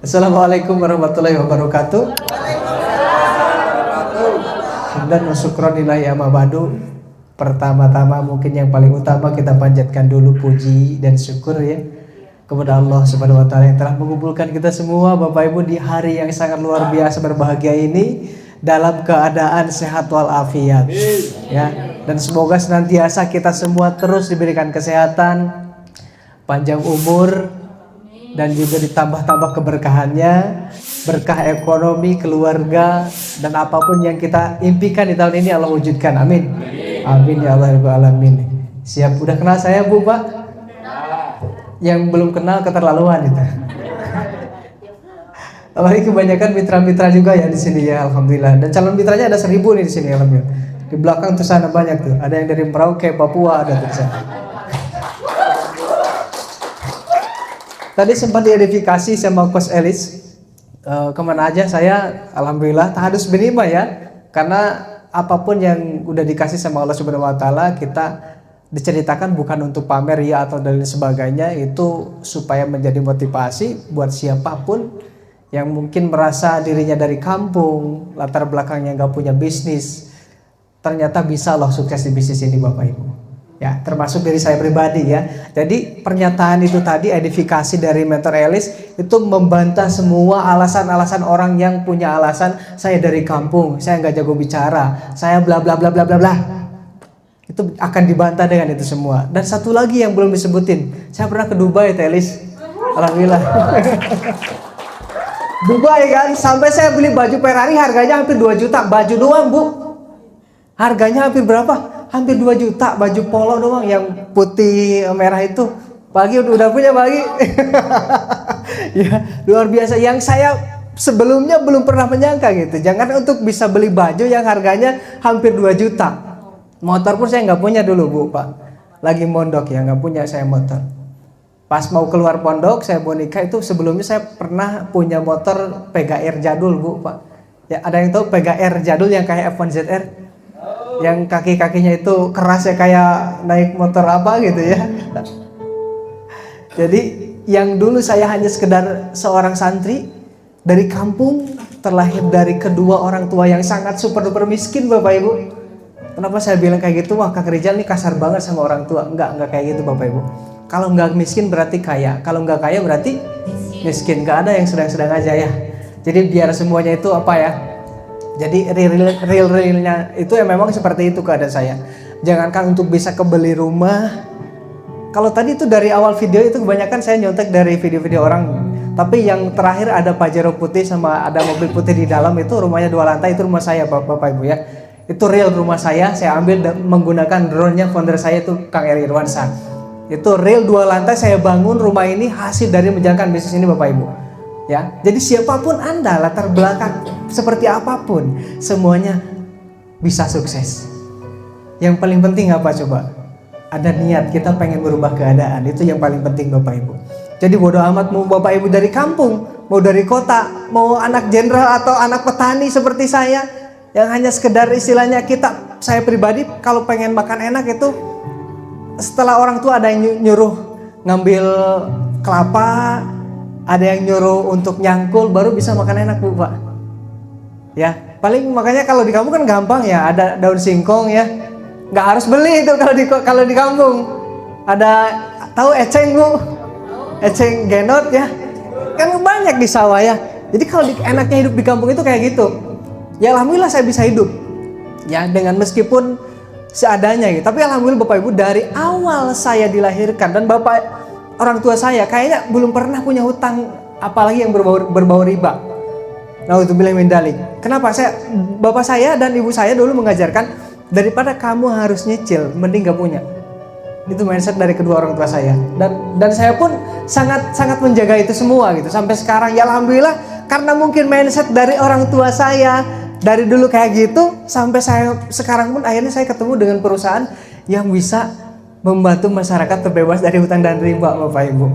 Assalamualaikum warahmatullahi wabarakatuh. Dan syukronillahi amma ba'du. Pertama-tama mungkin yang paling utama kita panjatkan dulu puji dan syukur ya kepada Allah Subhanahu wa taala yang telah mengumpulkan kita semua Bapak Ibu di hari yang sangat luar biasa berbahagia ini dalam keadaan sehat walafiat ya. Dan semoga senantiasa kita semua terus diberikan kesehatan, panjang umur, dan juga ditambah-tambah keberkahannya, berkah ekonomi, keluarga, dan apapun yang kita impikan di tahun ini Allah wujudkan. Amin. Amin ya Allah ya alamin. Siap, udah kenal saya Bu Pak? Yang belum kenal keterlaluan itu. Apalagi kebanyakan mitra-mitra juga ya di sini ya, alhamdulillah. Dan calon mitranya ada 1000 nih di sini alhamdulillah. Di belakang tuh sana banyak tuh. Ada yang dari Merauke, Papua ada tuh sana. Tadi sempat diedifikasi sama Coach Elis. Kemana aja saya alhamdulillah tahadus binima ya. Karena apapun yang udah dikasih sama Allah Subhanahu wa taala, kita diceritakan bukan untuk pamer ya atau dan sebagainya, itu supaya menjadi motivasi buat siapapun yang mungkin merasa dirinya dari kampung, latar belakangnya nggak punya bisnis, ternyata bisa loh sukses di bisnis ini Bapak Ibu. Ya, termasuk dari saya pribadi ya. Jadi pernyataan itu tadi, edifikasi dari Mentor Elis itu membantah semua alasan-alasan orang yang punya alasan saya dari kampung, saya nggak jago bicara, saya bla bla bla bla bla bla. Itu akan dibantah dengan itu semua. Dan satu lagi yang belum disebutin, saya pernah ke Dubai, Elis. Alhamdulillah. Dubai kan, sampai saya beli baju Ferrari harganya hampir 2 juta, baju doang Bu. Harganya hampir berapa? Hampir 2 juta, baju polo doang yang putih merah itu. Pagi udah punya pagi. Ya, luar biasa. Yang saya sebelumnya belum pernah menyangka gitu. Jangan untuk bisa beli baju yang harganya hampir 2 juta. Motor pun saya nggak punya dulu Bu Pak. Lagi mondok ya, nggak punya saya motor. Pas mau keluar pondok, saya mau nikah itu sebelumnya saya pernah punya motor PGR jadul Bu Pak. Ya, ada yang tahu PGR jadul yang kayak F1 ZR? Yang kaki-kakinya itu keras ya, kayak naik motor apa gitu ya. Jadi yang dulu saya hanya sekedar seorang santri dari kampung, terlahir dari kedua orang tua yang sangat super duper miskin Bapak Ibu. Kenapa saya bilang kayak gitu? Wah, Kak Rizal nih kasar banget sama orang tua. Enggak kayak gitu Bapak Ibu. Kalau enggak miskin berarti kaya, kalau enggak kaya berarti miskin. Enggak ada yang sedang-sedang aja ya. Jadi biar semuanya itu apa ya? Jadi realnya itu ya memang seperti itu keadaan saya. Jangankan untuk bisa kebeli rumah. Kalau tadi itu dari awal video itu kebanyakan saya nyontek dari video-video orang. Tapi yang terakhir ada Pajero putih sama ada mobil putih di dalam, itu rumahnya 2 lantai, itu rumah saya Bapak Ibu ya. Itu real rumah saya ambil menggunakan drone-nya founder saya itu Kang Eri Irwansyah. Itu real 2 lantai saya bangun rumah ini hasil dari menjalankan bisnis ini Bapak Ibu. Ya, jadi siapapun Anda, latar belakang seperti apapun, semuanya bisa sukses. Yang paling penting apa coba? Ada niat, kita pengen merubah keadaan, itu yang paling penting Bapak Ibu. Jadi bodo amat mau Bapak Ibu dari kampung, mau dari kota, mau anak jenderal atau anak petani seperti saya, yang hanya sekedar istilahnya saya pribadi kalau pengen makan enak itu setelah orang tua ada yang nyuruh ngambil kelapa, ada yang nyuruh untuk nyangkul baru bisa makan enak Bu Pak. Ya, paling makanya kalau di kampung kan gampang ya, ada daun singkong ya. Nggak harus beli itu kalau di kampung. Ada tahu eceng Bu? Eceng genot ya. Kan banyak di sawah ya. Jadi kalau enaknya hidup di kampung itu kayak gitu. Ya alhamdulillah saya bisa hidup. Ya dengan meskipun seadanya gitu. Tapi alhamdulillah Bapak Ibu dari awal saya dilahirkan dan orang tua saya kayaknya belum pernah punya hutang apalagi yang berbau riba. Nauzubillah min dzalik. Kenapa? Bapak saya dan ibu saya dulu mengajarkan daripada kamu harus nyicil mending gak punya. Itu mindset dari kedua orang tua saya. Dan saya pun sangat menjaga itu semua gitu sampai sekarang ya alhamdulillah, karena mungkin mindset dari orang tua saya dari dulu kayak gitu sampai saya sekarang pun akhirnya saya ketemu dengan perusahaan yang bisa membantu masyarakat terbebas dari hutang dan riba Bapak Ibu.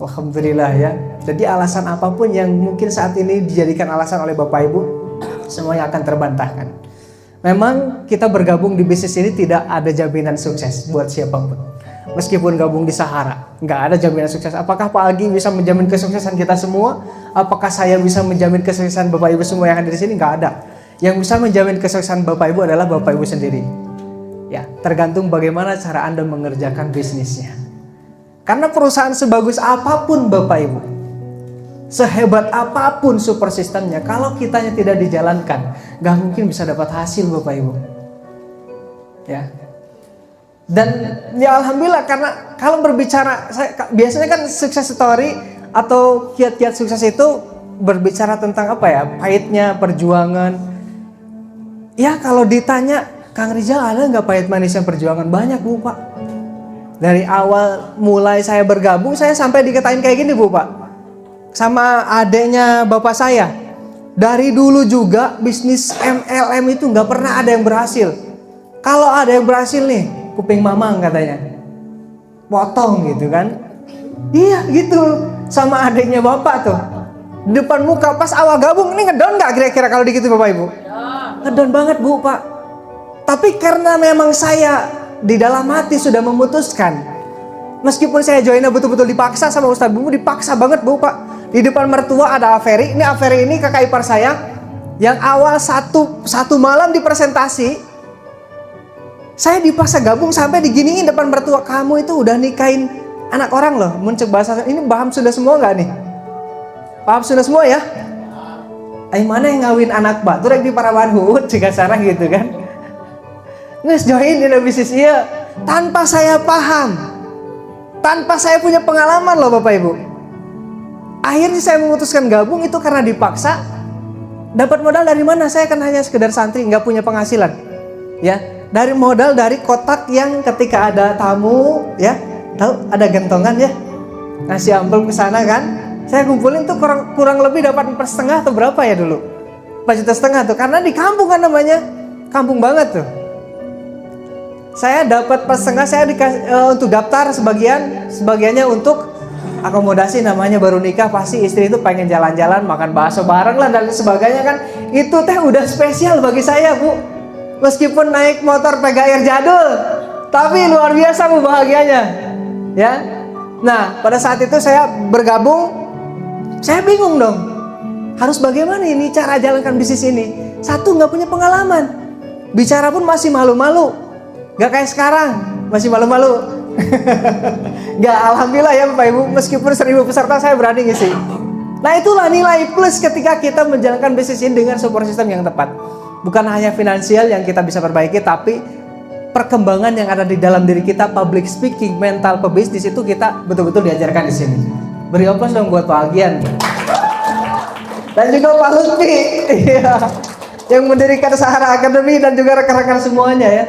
Alhamdulillah ya. Jadi alasan apapun yang mungkin saat ini dijadikan alasan oleh Bapak Ibu, semuanya akan terbantahkan. Memang kita bergabung di bisnis ini tidak ada jaminan sukses buat siapapun. Meskipun gabung di Sahara, nggak ada jaminan sukses. Apakah Pak Algi bisa menjamin kesuksesan kita semua? Apakah saya bisa menjamin kesuksesan Bapak Ibu semua yang ada di sini? Nggak ada. Yang bisa menjamin kesuksesan Bapak Ibu adalah Bapak Ibu sendiri. Ya, tergantung bagaimana cara Anda mengerjakan bisnisnya. Karena perusahaan sebagus apapun Bapak Ibu, sehebat apapun super sistemnya, kalau kitanya tidak dijalankan, nggak mungkin bisa dapat hasil Bapak Ibu. Ya. Dan ya alhamdulillah, karena kalau berbicara, biasanya kan sukses story atau kiat-kiat sukses itu berbicara tentang apa ya, pahitnya perjuangan. Ya kalau ditanya, Kang Rizal ada nggak pahit manisnya perjuangan? Banyak Bu Pak. Dari awal mulai saya bergabung, saya sampai dikatain kayak gini Bu Pak, sama adeknya bapak saya. Dari dulu juga bisnis MLM itu nggak pernah ada yang berhasil. Kalau ada yang berhasil nih, kuping mamang katanya, potong gitu kan. Iya gitu, sama adiknya bapak tuh, depan muka pas awal gabung. Ini ngedon gak kira-kira kalau digitu Bapak Ibu? Ngedon banget Bu Pak. Tapi karena memang saya di dalam hati sudah memutuskan, meskipun saya joinnya betul-betul dipaksa sama Ustadz Bumu, dipaksa banget Bu Pak. Di depan mertua ada Aferi, ini kakak ipar saya, yang awal satu malam di presentasi, saya dipaksa gabung sampai diginiin depan mertua. Kamu itu udah nikahin anak orang loh. Muncul bahasa ini, paham sudah semua nggak nih? Paham sudah semua ya? Mana yang ngawin anak batu rek di Parawanhut jika sarah gitu kan? Nges join di bisnis iya tanpa saya paham, tanpa saya punya pengalaman loh Bapak Ibu. Akhirnya saya memutuskan gabung itu karena dipaksa. Dapat modal dari mana? Saya kan hanya sekedar santri, nggak punya penghasilan. Ya. Dari modal dari kotak yang ketika ada tamu, ya, tahu ada gentongan ya, ngasih amplop ke sana kan, saya kumpulin tuh kurang lebih dapat 4,5 atau berapa ya dulu, 4,5 juta tuh, karena di kampung kan namanya, kampung banget tuh. Saya dapat 4,5, saya dikasih untuk daftar sebagiannya untuk akomodasi, namanya baru nikah pasti istri itu pengen jalan-jalan, makan bakso bareng lah dan sebagainya kan, itu teh udah spesial bagi saya Bu. Meskipun naik motor Pegair jadul, tapi luar biasa Bu bahagianya. Ya. Nah, pada saat itu saya bergabung, saya bingung dong. Harus bagaimana ini cara jalankan bisnis ini? Satu, nggak punya pengalaman. Bicara pun masih malu-malu. Nggak kayak sekarang, masih malu-malu. Nggak, alhamdulillah ya Bapak Ibu, meskipun 1.000 peserta saya berani ngisi. Nah, itulah nilai plus ketika kita menjalankan bisnis ini dengan support system yang tepat. Bukan hanya finansial yang kita bisa perbaiki, tapi perkembangan yang ada di dalam diri kita, public speaking, mental pebisnis itu kita betul-betul diajarkan di sini. Beri aplaus dong buat Pak Algian. Dan juga Pak Lutfi, yang mendirikan Sahara Academy dan juga rekan-rekan semuanya ya.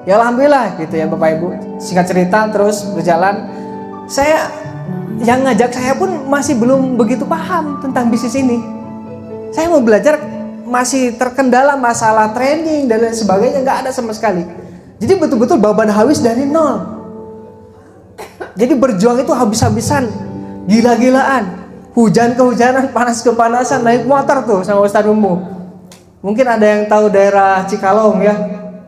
Ya alhamdulillah gitu ya Bapak Ibu. Singkat cerita terus berjalan. Yang ngajak saya pun masih belum begitu paham tentang bisnis ini. Saya mau belajar, masih terkendala masalah training dan lain sebagainya, nggak ada sama sekali. Jadi betul-betul babat habis dari nol. Jadi berjuang itu habis-habisan, gila-gilaan, hujan kehujanan, panas kepanasan, naik motor tuh sama Ustadz Bumu. Mungkin ada yang tahu daerah Cikalong ya,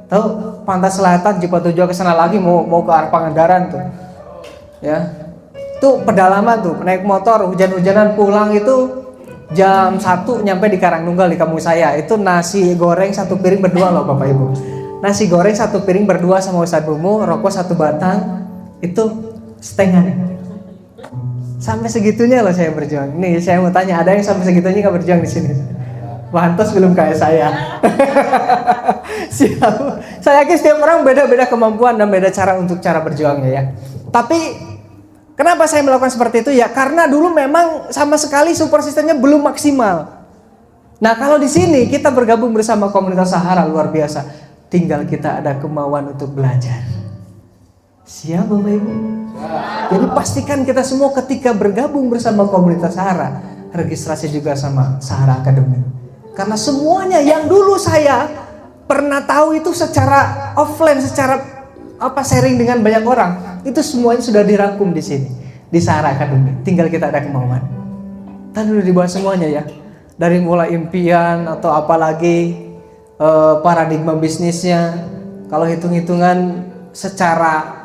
tahu Pantai Selatan, Cipatujuh ke sana lagi mau ke arah Pangandaran tuh, ya. Itu pedalaman tuh, naik motor, hujan-hujanan, pulang itu jam 1 nyampe di Karangnunggal di kampung saya. Itu nasi goreng 1 piring berdua loh Bapak Ibu. Nasi goreng 1 piring berdua sama Ustadz Bumu, rokok 1 batang, itu setengah. Sampai segitunya loh saya berjuang. Nih saya mau tanya, ada yang sampai segitunya nggak berjuang di sini? Pantas belum kayak saya. Siap. Saya yakin setiap orang beda-beda kemampuan dan beda cara untuk cara berjuangnya ya. Tapi kenapa saya melakukan seperti itu? Ya karena dulu memang sama sekali support sistemnya belum maksimal. Nah kalau di sini kita bergabung bersama komunitas Sahara, luar biasa. Tinggal kita ada kemauan untuk belajar. Siap Bapak Ibu? Jadi pastikan kita semua ketika bergabung bersama komunitas Sahara, registrasi juga sama Sahara Academy. Karena semuanya yang dulu saya pernah tahu itu secara offline, secara sharing dengan banyak orang, itu semuanya sudah dirangkum di sini di Sahara Academy. Tinggal kita ada kemauan. Tadi udah dibahas semuanya ya, dari mulai impian atau apalagi paradigma bisnisnya. Kalau hitung-hitungan secara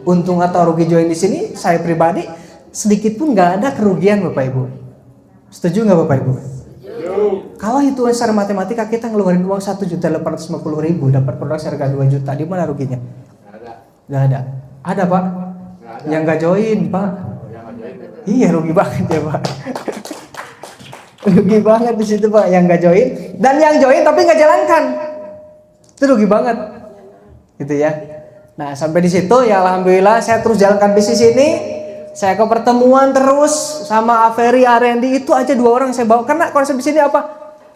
Untung atau rugi join di sini, saya pribadi sedikit pun nggak ada kerugian Bapak Ibu. Setuju nggak Bapak Ibu? Kalau hitungan secara matematika kita ngeluarin uang 1.850.000 dapat produk harga 2 juta, di mana ruginya? Nggak ada. Ada Pak? Yang nggak join Pak? Iya rugi banget ya Pak. Rugi banget di situ Pak, yang nggak join dan yang join tapi nggak jalankan, itu rugi banget, gitu ya. Nah sampai di situ ya alhamdulillah saya terus jalankan bisnis ini. Saya ke pertemuan terus sama Averi, R&D, itu aja 2 orang saya bawa. Karena konsep di sini apa?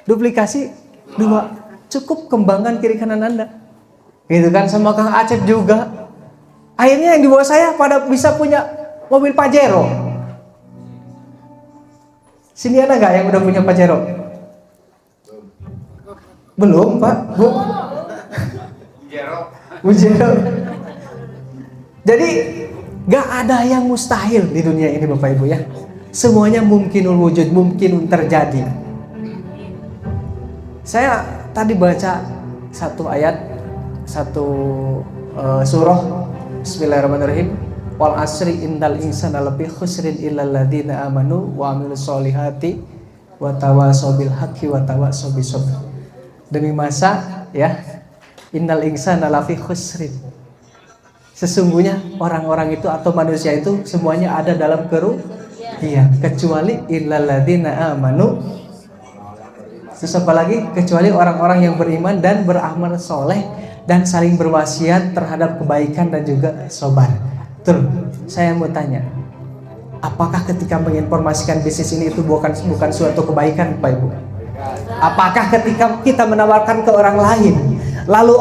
Duplikasi 2. Cukup kembangkan kiri kanan Anda. Gitu kan, sama Kang Acep juga. Akhirnya yang di bawah saya pada bisa punya mobil Pajero. Sini ada nggak yang udah punya Pajero? Belum Pak, Bu. Pajero. Jadi gak ada yang mustahil di dunia ini Bapak Ibu ya. Semuanya mungkinul wujud, mungkin terjadi. Saya tadi baca satu ayat, satu surah. Bismillahirrahmanirrahim. Wal asri innal insana lafi khusrin illal ladzina amanu wa amilus solihati wa tawasaw bil haqqi wa tawasaw bis sabr. Demi masa ya, innal insana lafi khusrin. Sesungguhnya orang-orang itu atau manusia itu semuanya ada dalam kerugian kecuali illal ladzina amanu. Terus apa lagi? Kecuali orang-orang yang beriman dan beramal soleh dan saling berwasiat terhadap kebaikan dan juga sabar. Betul. Saya mau tanya, apakah ketika menginformasikan bisnis ini itu bukan suatu kebaikan Bapak Ibu? Apakah ketika kita menawarkan ke orang lain, lalu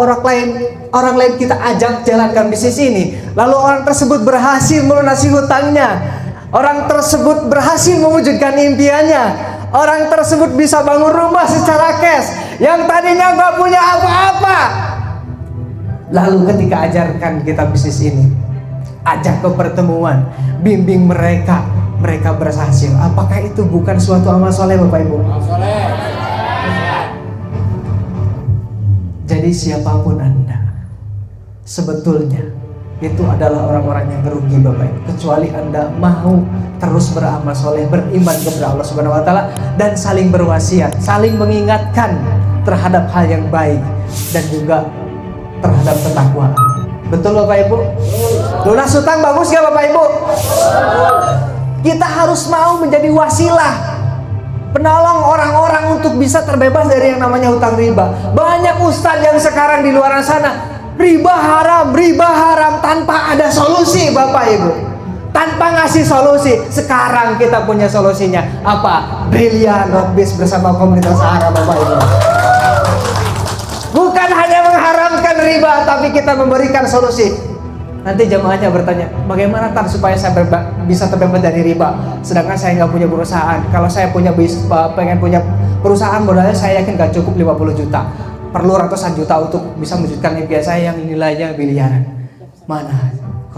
orang lain kita ajak jalankan bisnis ini, lalu orang tersebut berhasil melunasi hutangnya, orang tersebut berhasil mewujudkan impiannya, orang tersebut bisa bangun rumah secara cash yang tadinya nggak punya apa-apa, lalu ketika ajarkan kita bisnis ini, ajak ke pertemuan, bimbing mereka berhasil, apakah itu bukan suatu amal soleh Bapak Ibu? Jadi siapapun Anda, sebetulnya itu adalah orang-orang yang merugi Bapak Ibu, kecuali Anda mau terus beramal soleh, beriman kepada Allah Subhanahu wa taala dan saling berwasiat, saling mengingatkan terhadap hal yang baik dan juga terhadap ketakwaan. Betul Bapak Ibu? Lunas hutang bagus gak Bapak Ibu? Kita harus mau menjadi wasilah, penolong orang-orang untuk bisa terbebas dari yang namanya hutang riba. Banyak ustadz yang sekarang di luar sana riba haram tanpa ada solusi Bapak Ibu, tanpa ngasih solusi. Sekarang kita punya solusinya apa? Brilliant Roadbiz bersama komunitas Sahara Bapak Ibu. Bukan hanya mengharamkan riba, tapi kita memberikan solusi. Nanti jamaahnya bertanya, bagaimana Tan supaya saya bisa terbebas dari riba? Sedangkan saya nggak punya perusahaan. Kalau saya pengen punya perusahaan, modalnya saya yakin nggak cukup 50 juta. Perlu ratusan juta untuk bisa mewujudkan impian saya yang nilainya miliaran. Mana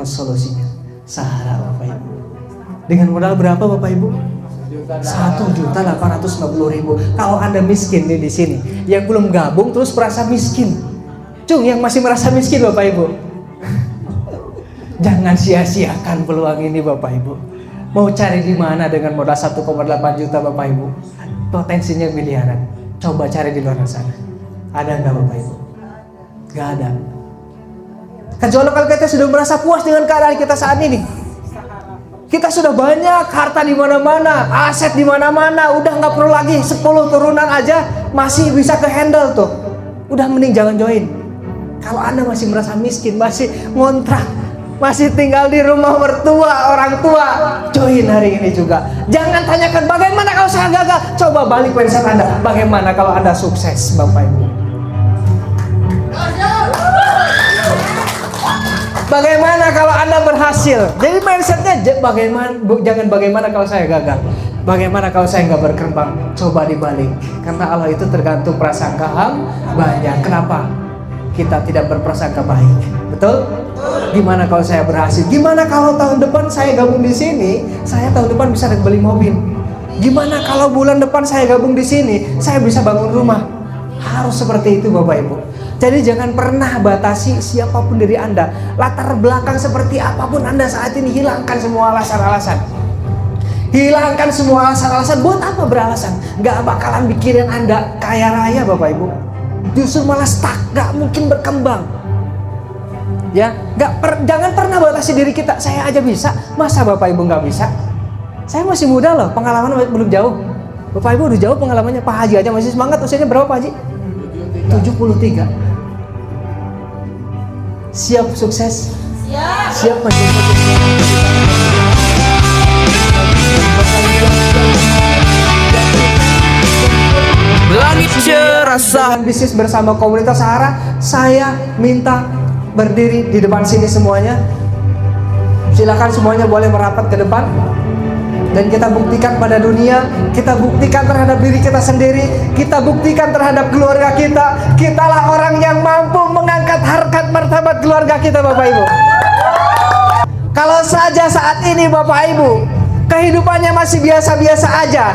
solusinya? Sahara Bapak Ibu. Dengan modal berapa Bapak Ibu? 1.850.000. Kalau Anda miskin nih di sini, yang belum gabung terus merasa miskin. Yang masih merasa miskin Bapak Ibu. Jangan sia-siakan peluang ini Bapak Ibu. Mau cari di mana dengan modal 1,8 juta Bapak Ibu? Potensinya miliaran. Coba cari di luar sana. Ada nggak Bapak Ibu? Nggak ada. Kecuali kalau kita sudah merasa puas dengan keadaan kita saat ini. Kita sudah banyak harta di mana-mana, aset di mana-mana, udah nggak perlu lagi 10 turunan aja masih bisa ke handle tuh. Udah mending jangan join. Kalau Anda masih merasa miskin, masih ngontrak, masih tinggal di rumah mertua, orang tua, join hari ini juga. Jangan tanyakan bagaimana kalau saya gagal. Coba balik mindset Anda. Bagaimana kalau Anda sukses Bapak Ibu? Bagaimana kalau Anda berhasil? Jadi mindsetnya jangan bagaimana kalau saya gagal. Bagaimana kalau saya nggak berkembang? Coba dibalik. Karena Allah itu tergantung prasangka banyak. Kenapa kita tidak berprasangka baik? Betul? Gimana kalau saya berhasil? Gimana kalau tahun depan saya gabung di sini, saya tahun depan bisa beli mobil? Gimana kalau bulan depan saya gabung di sini, saya bisa bangun rumah? Harus seperti itu Bapak Ibu. Jadi jangan pernah batasi siapapun dari Anda. Latar belakang seperti apapun Anda saat ini, hilangkan semua alasan-alasan. Hilangkan semua alasan-alasan. Buat apa beralasan? Gak bakalan bikin Anda kaya raya Bapak Ibu. Justru malah stuck, gak mungkin berkembang. Ya, jangan pernah batasi diri kita. Saya aja bisa, masa Bapak Ibu gak bisa? Saya masih muda loh, pengalaman belum jauh. Bapak Ibu udah jauh pengalamannya. Pak Haji aja masih semangat. Usianya berapa Pak Haji? 73. Siap sukses? Siap menjadi langit cerah. Bisnis bersama komunitas Sahara. Saya minta berdiri di depan sini semuanya. Silakan semuanya boleh merapat ke depan. Dan kita buktikan pada dunia, kita buktikan terhadap diri kita sendiri, kita buktikan terhadap keluarga kita. Kitalah orang yang mampu mengangkat harkat martabat keluarga kita Bapak Ibu. Kalau saja saat ini Bapak Ibu kehidupannya masih biasa-biasa aja,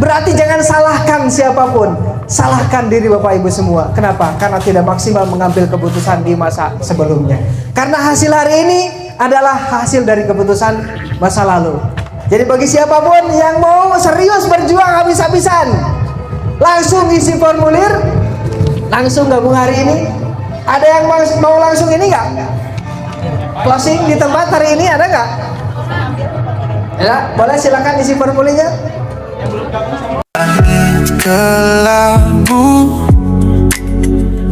berarti jangan salahkan siapapun. Salahkan diri Bapak Ibu semua. Kenapa? Karena tidak maksimal mengambil keputusan di masa sebelumnya. Karena hasil hari ini adalah hasil dari keputusan masa lalu. Jadi bagi siapapun yang mau serius berjuang habis-habisan, langsung isi formulir, langsung gabung hari ini. Ada yang mau langsung ini nggak? Closing di tempat hari ini ada nggak? Ya, boleh silakan isi formulirnya. Kelabu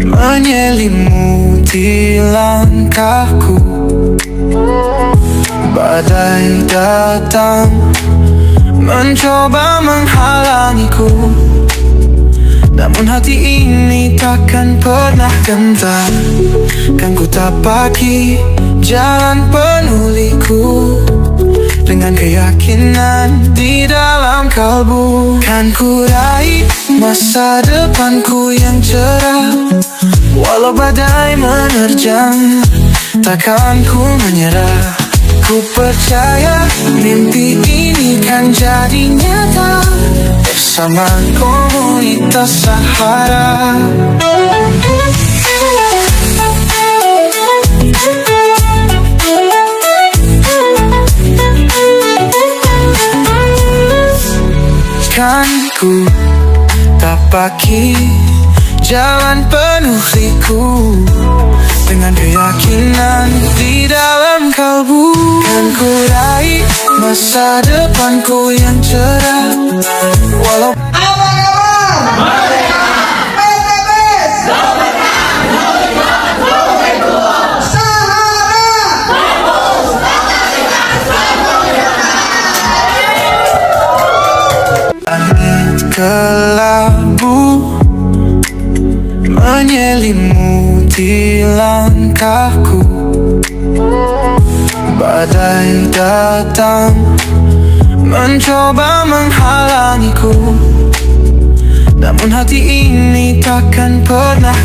menyelimuti langkahku, badai datang mencoba menghalangiku, namun hati ini takkan pernah gentar. Kan ku tapaki jalan penuh liku, dengan keyakinan di dalam kalbu. Kan ku raih masa depanku yang cerah, walau badai menerjang, takkan ku menyerah. Ku percaya mimpi ini kan jadi nyata bersama komunitas Sahara. Kan ku tapaki jalan penuh liku, dengan keyakinan di dalam kalbu. Kan ku raih masa depanku yang cerah, walau kelabu menyelimuti langkahku, badai datang mencoba menghalangiku, namun hati ini takkan pernah